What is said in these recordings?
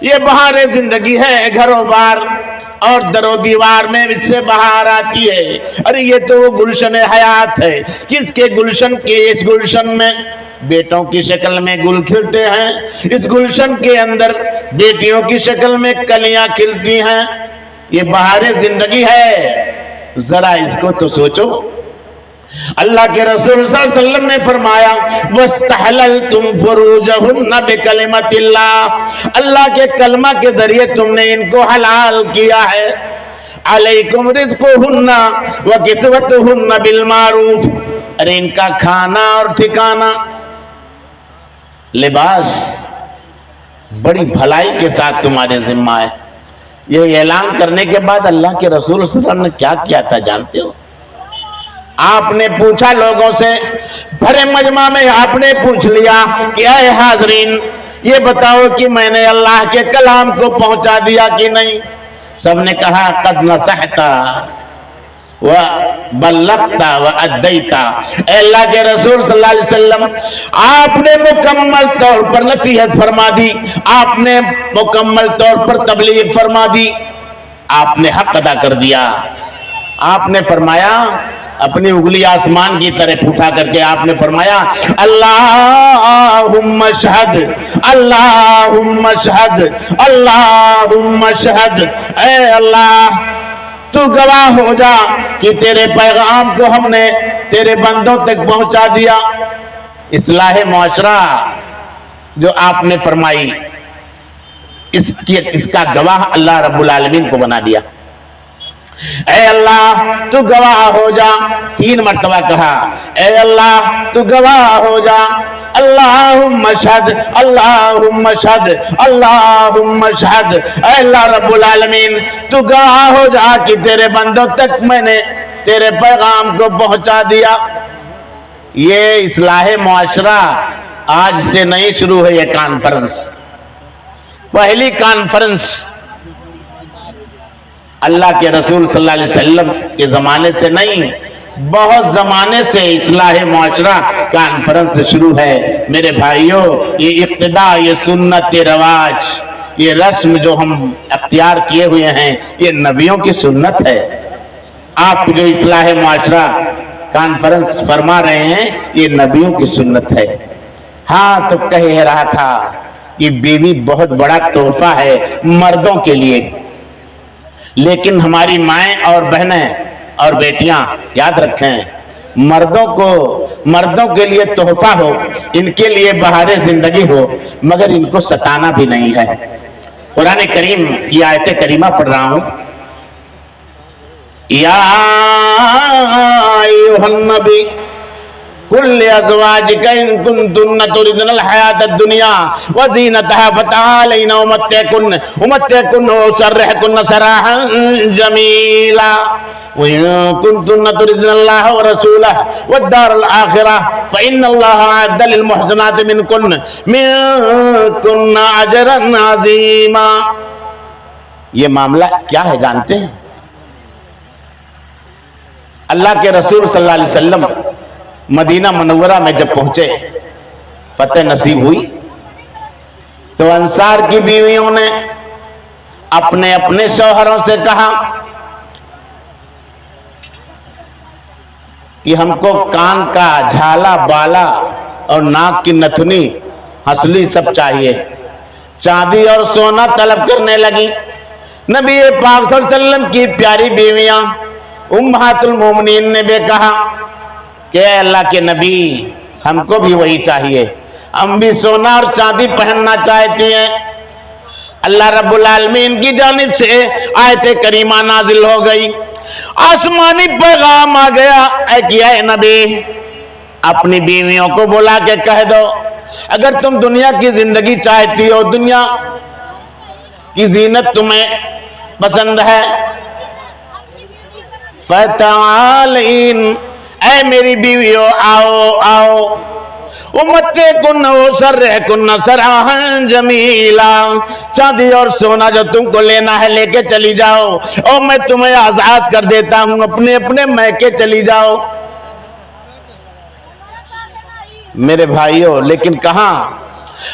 یہ بہار زندگی ہے گھروں بار اور درو دیوار میں اس سے بہار آتی ہے. ارے یہ تو وہ گلشن حیات ہے جس کے گلشن کے اس گلشن میں بیٹوں کی شکل میں گل کھلتے ہیں, اس گلشن کے اندر بیٹیوں کی شکل میں کلیاں کھلتی ہیں. یہ بہار زندگی ہے. ذرا اس کو تو سوچو. اللہ کے رسول صلی اللہ علیہ وسلم نے فرمایا وَاسْتَحْلَلْتُمْ فُرُوجَهُنَّ بِكَلِمَةِ اللَّهِ, اللہ کے کلمہ کے ذریعے تم نے ان کو حلال کیا ہے. عَلَيْكُمْ رِزْقُهُنَّ وَكِسْوَتُهُنَّ بِالْمَعْرُوفِ, ارے ان کا کھانا اور ٹھکانا لباس بڑی بھلائی کے ساتھ تمہارے ذمہ ہے. یہ اعلان کرنے کے بعد اللہ کے رسول صلی اللہ علیہ وسلم نے کیا کیا تھا جانتے ہو؟ آپ نے پوچھا لوگوں سے, بھرے مجمع میں آپ نے پوچھ لیا کہ اے حاضرین یہ بتاؤ کہ میں نے اللہ کے کلام کو پہنچا دیا کہ نہیں؟ سب نے کہا قد نصحت وبلغت وادیت. اے اللہ کے رسول صلی اللہ علیہ وسلم آپ نے مکمل طور پر نصیحت فرما دی, آپ نے مکمل طور پر تبلیغ فرما دی, آپ نے حق ادا کر دیا. آپ نے فرمایا, اپنی انگلی آسمان کی طرف اٹھا کر کے آپ نے فرمایا اللہم اشہد اللہم اشہد اللہم اشہد, اے اللہ تو گواہ ہو جا کہ تیرے پیغام کو ہم نے تیرے بندوں تک پہنچا دیا. اصلاح معاشرہ جو آپ نے فرمائی اس کا گواہ اللہ رب العالمین کو بنا دیا. اے اللہ تو گواہ ہو جا, 3 مرتبہ کہا اے اللہ تو گواہ ہو جا. اللہم اشہد اللہم اشہد اللہم اشہد, اے اللہ رب العالمین تو گواہ ہو جا کہ تیرے بندوں تک میں نے تیرے پیغام کو پہنچا دیا. یہ اصلاح معاشرہ آج سے نہیں شروع ہے. یہ کانفرنس پہلی کانفرنس اللہ کے رسول صلی اللہ علیہ وسلم کے زمانے سے نہیں, بہت زمانے سے اصلاح معاشرہ کانفرنس شروع ہے. میرے بھائیوں, یہ اقتداء, یہ سنت, یہ رواج, یہ رسم جو ہم اختیار کیے ہوئے ہیں یہ نبیوں کی سنت ہے. آپ جو اصلاح معاشرہ کانفرنس فرما رہے ہیں یہ نبیوں کی سنت ہے. ہاں تو کہہ رہا تھا یہ بیوی بہت بڑا تحفہ ہے مردوں کے لیے, لیکن ہماری مائیں اور بہنیں اور بیٹیاں یاد رکھیں, مردوں کے لیے تحفہ ہو, ان کے لیے بہار زندگی ہو, مگر ان کو ستانا بھی نہیں ہے. قرآن کریم کی آیت کریمہ پڑھ رہا ہوں. یا ایھا النبی قل لأزواجك إن كنتن تردن الحياة الدنيا وزينتها فتعالين أمتعكن وأسرحكن سراحا جميلا وإن كنتن تردن الله ورسوله والدار الآخرة فإن الله أعد للمحسنات منكن أجرا عظيما. یہ معاملہ کیا ہے جانتے ہیں؟ اللہ کے رسول صلی اللہ علیہ وسلم مدینہ منورہ میں جب پہنچے, فتح نصیب ہوئی, تو انصار کی بیویوں نے اپنے اپنے شوہروں سے کہا کہ ہم کو کان کا جھالا, بالا اور ناک کی نتھنی, ہنسلی سب چاہیے. چاندی اور سونا طلب کرنے لگی. نبی پاک صلی اللہ علیہ وسلم کی پیاری بیویاں امہات المومنین نے بھی کہا کہ اے اللہ کے نبی ہم کو بھی وہی چاہیے, ہم بھی سونا اور چاندی پہننا چاہتی ہیں. اللہ رب العالمین کی جانب سے آیت کریمہ نازل ہو گئی, آسمانی پیغام آ گیا. اے نبی اپنی بیویوں کو بلا کے کہہ دو اگر تم دنیا کی زندگی چاہتی ہو, دنیا کی زینت تمہیں پسند ہے, فتعالین, اے میری بیویوں آؤ آؤ, امتعکن واسرحکن سراحا جمیلا, چاندی اور سونا جو تم کو لینا ہے لے کے چلی جاؤ, اور میں تمہیں آزاد کر دیتا ہوں, اپنے اپنے میکے چلی جاؤ. میرے بھائیوں لیکن کہاں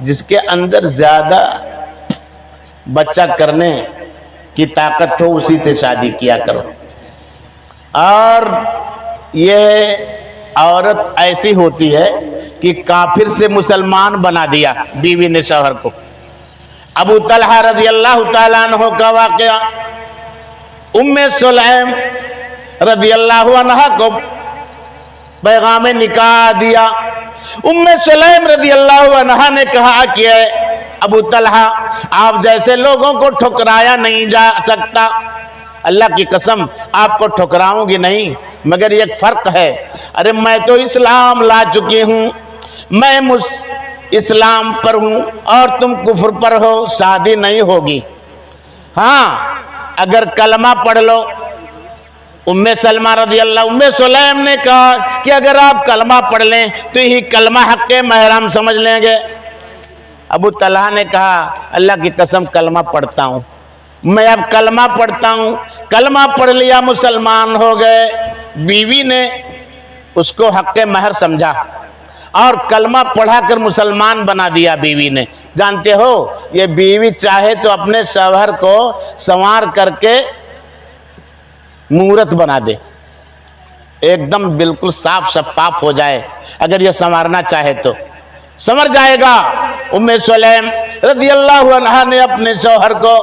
جس کے اندر زیادہ بچہ کرنے کی طاقت ہو اسی سے شادی کیا کرو. اور یہ عورت ایسی ہوتی ہے کہ کافر سے مسلمان بنا دیا بیوی نے شوہر کو. ابو طلحہ رضی اللہ تعالیٰ عنہ کا واقعہ، ام سلیم رضی اللہ عنہ کو پیغام نکاح دیا. ام سلیم رضی اللہ عنہ نے کہا کہ اے ابو طلحہ، آپ جیسے لوگوں کو ٹھکرایا نہیں جا سکتا، اللہ کی قسم آپ کو ٹھکراؤں گی نہیں، مگر ایک فرق ہے. ارے میں تو اسلام لا چکی ہوں، میں اسلام پر ہوں اور تم کفر پر ہو، شادی نہیں ہوگی. ہاں اگر کلمہ پڑھ لو. ام سلیم نے کہا کہ اگر آپ کلمہ پڑھ لیں تو یہی کلمہ حق محرم سمجھ لیں گے. ابو طلحہ نے کہا اللہ کی قسم کلمہ پڑھتا ہوں، میں اب کلمہ پڑھتا ہوں. کلمہ پڑھ لیا، مسلمان ہو گئے. بیوی نے اس کو حق مہر سمجھا اور کلمہ پڑھا کر مسلمان بنا دیا بیوی نے. جانتے ہو یہ بیوی چاہے تو اپنے شوہر کو سنوار کر کے مورت بنا دے، ایک دم بالکل صاف شفاف ہو جائے. اگر یہ سنوارنا چاہے تو سنور جائے گا. ام سلیم رضی اللہ عنہ نے اپنے شوہر کو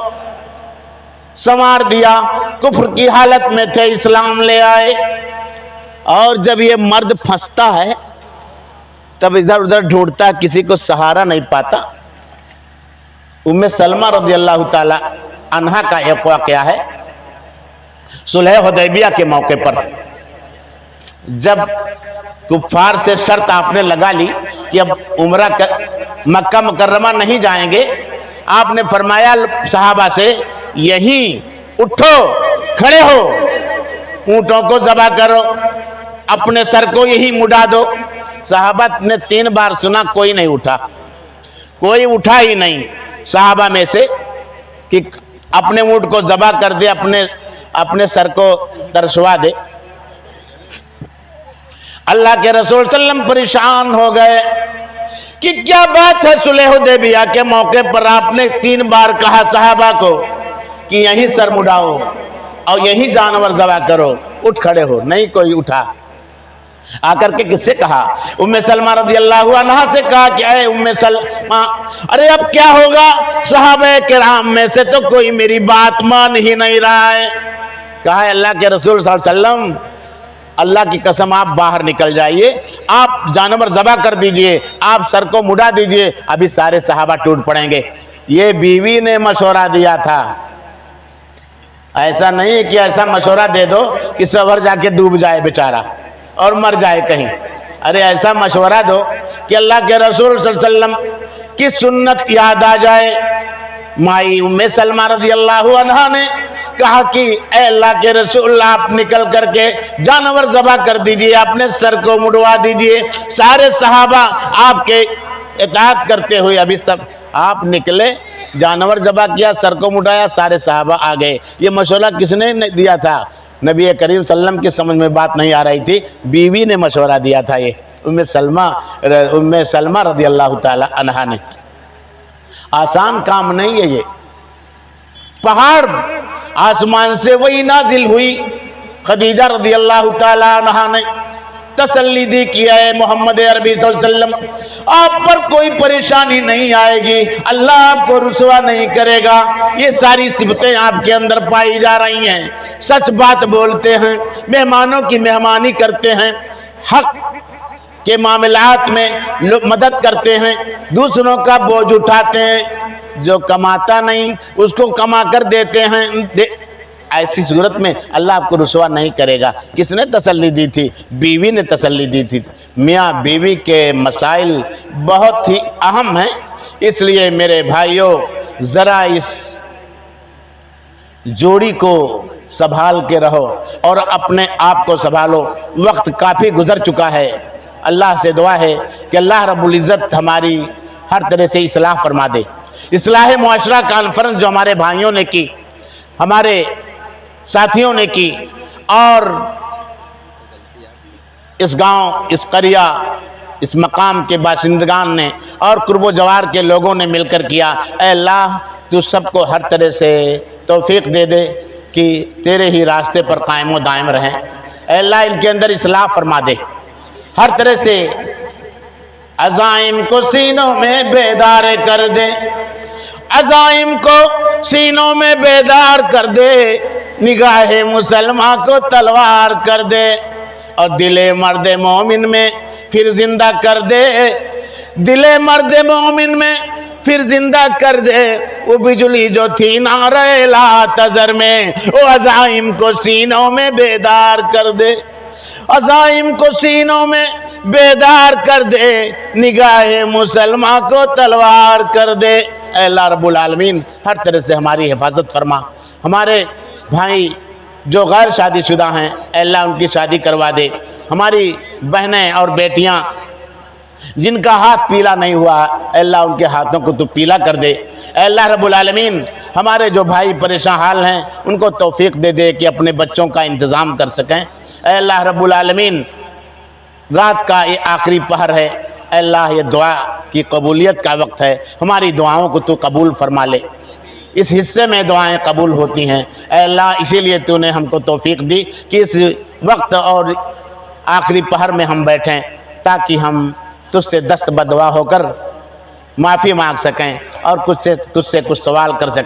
سنوار دیا. کفر کی حالت میں تھے، اسلام لے آئے. اور جب یہ مرد پھنستا ہے تب ادھر ادھر ڈھونڈتا، کسی کو سہارا نہیں پاتا. ام سلمہ رضی اللہ تعالی عنہا کا ایک واقعہ ہے. صلح حدیبیہ کے موقع پر جب کفار سے شرط آپ نے لگا لی کہ اب عمرہ مکہ مکرمہ نہیں جائیں گے، آپ نے فرمایا صحابہ سے یہیں اٹھو، کھڑے ہو، اونٹوں کو ذبح کرو، اپنے سر کو یہی مڈا دو. صحابہ نے 3 بار سنا، کوئی نہیں اٹھا، کوئی اٹھا ہی نہیں صحابہ میں سے کہ اپنے اونٹ کو ذبح کر دے، اپنے سر کو ترشوا دے. اللہ کے رسول صلی اللہ علیہ وسلم پریشان ہو گئے کہ کیا بات ہے. صلح حدیبیہ کے موقع پر آپ نے 3 بار کہا صحابہ کو کہ یہیں سر مڈاؤ اور یہیں جانور ذبح کرو، اٹھ کھڑے ہو. نہیں کوئی اٹھا. آ کر کے کس سے کہا؟ ام سلمہ رضی اللہ عنہ سے کہا کہ اے ام سلمہ، ارے اب کیا ہوگا؟ صحابہ کرام میں سے تو کوئی میری بات مان ہی نہیں رہا ہے. کہا ہے اللہ کے رسول صلی اللہ علیہ وسلم، اللہ کی قسم آپ باہر نکل جائیے، آپ جانور ذبح کر دیجئے، آپ سر کو مڈا دیجئے، ابھی سارے صحابہ ٹوٹ پڑیں گے. یہ بیوی نے مشورہ دیا تھا. ایسا نہیں کہ ایسا مشورہ دے دو کہ شوہر جا کے ڈوب جائے بیچارہ اور مر جائے کہیں. ارے ایسا مشورہ دو کہ اللہ کے رسول صلی اللہ علیہ وسلم کی سنت یاد آ جائے. مائی ام سلمہ رضی اللہ عنہ نے کہا کہ اے اللہ کے رسول، آپ نکل کر کے جانور ذبح کر دیجئے، اپنے سر کو مڈوا دیجئے. سارے صحابہ آپ کے اطاعت کرتے ہوئے ابھی سب آپ نکلے، جانور ذبح کیا، سر کو مڈایا، سارے صحابہ آ گئے. یہ مشورہ کس نے دیا تھا؟ نبی کریم صلی اللہ علیہ وسلم کی سمجھ میں بات نہیں آ رہی تھی، بیوی نے مشورہ دیا تھا. یہ ام سلمہ رضی اللہ تعالی عنہا نے. آسان کام نہیں ہے. یہ پہاڑ آسمان سے وہی نازل ہوئی. خدیجہ رضی اللہ تعالی عنہا نے تسلی دی کہ اے محمد عربی صلی اللہ علیہ وسلم، آپ پر کوئی پریشانی نہیں آئے گی، اللہ آپ کو رسوا نہیں کرے گا. یہ ساری صفتیں آپ کے اندر پائی جا رہی ہیں. سچ بات بولتے ہیں، مہمانوں کی مہمانی کرتے ہیں، حق کے معاملات میں مدد کرتے ہیں، دوسروں کا بوجھ اٹھاتے ہیں. جو کماتا نہیں اس کو کما کر دیتے ہیں. ایسی صورت میں اللہ آپ کو رسوا نہیں کرے گا. کس نے تسلی دی تھی؟ بیوی نے تسلی دی تھی. میاں بیوی کے مسائل بہت ہی اہم ہیں، اس لیے میرے بھائیوں ذرا اس جوڑی کو سنبھال کے رہو اور اپنے آپ کو سنبھالو. وقت کافی گزر چکا ہے. اللہ سے دعا ہے کہ اللہ رب العزت ہماری ہر طرح سے اصلاح فرما دے. اصلاح معاشرہ کانفرنس جو ہمارے بھائیوں نے کی، ہمارے ساتھیوں نے کی، اور اس گاؤں، اس قریہ اس مقام کے باشندگان نے اور قرب و جوار کے لوگوں نے مل کر کیا، اے اللہ تو سب کو ہر طرح سے توفیق دے دے کہ تیرے ہی راستے پر قائم و دائم رہیں، اے اللہ ان کے اندر اصلاح فرما دے، ہر طرح سے عزائم کو سینوں میں بیدار کر دے، عزائم کو سینوں میں بیدار کر دے، نگاہ مسلمان کو تلوار کر دے، اور دل مرد مومن میں پھر زندہ کر دے، دل مرد مومن میں پھر زندہ کر دے وہ بجلی جو تھی نعرہ لا تذر میں، وہ عزائم کو سینوں میں بیدار کر دے، عزائم کو سینوں میں بیدار کر دے، نگاہ مسلمان کو تلوار کر دے۔ اے اللہ رب العالمین ہر طرح سے ہماری حفاظت فرما، ہمارے بھائی جو غیر شادی شدہ ہیں اے اللہ ان کی شادی کروا دے، ہماری بہنیں اور بیٹیاں جن کا ہاتھ پیلا نہیں ہوا اے اللہ ان کے ہاتھوں کو تو پیلا کر دے، اے اللہ رب العالمین ہمارے جو بھائی پریشان حال ہیں ان کو توفیق دے دے کہ اپنے بچوں کا انتظام کر سکیں، اے اللہ رب العالمین رات کا یہ آخری پہر ہے، اے اللہ یہ دعا کی قبولیت کا وقت ہے، ہماری دعاؤں کو تو قبول فرما لے، اس حصے میں دعائیں قبول ہوتی ہیں، اے اللہ اسی لیے تو نے ہم کو توفیق دی کہ اس وقت اور آخری پہر میں ہم بیٹھیں تاکہ ہم تجھ سے دست بدعا ہو کر معافی مانگ سکیں اور تجھ سے کچھ سوال کر سکیں۔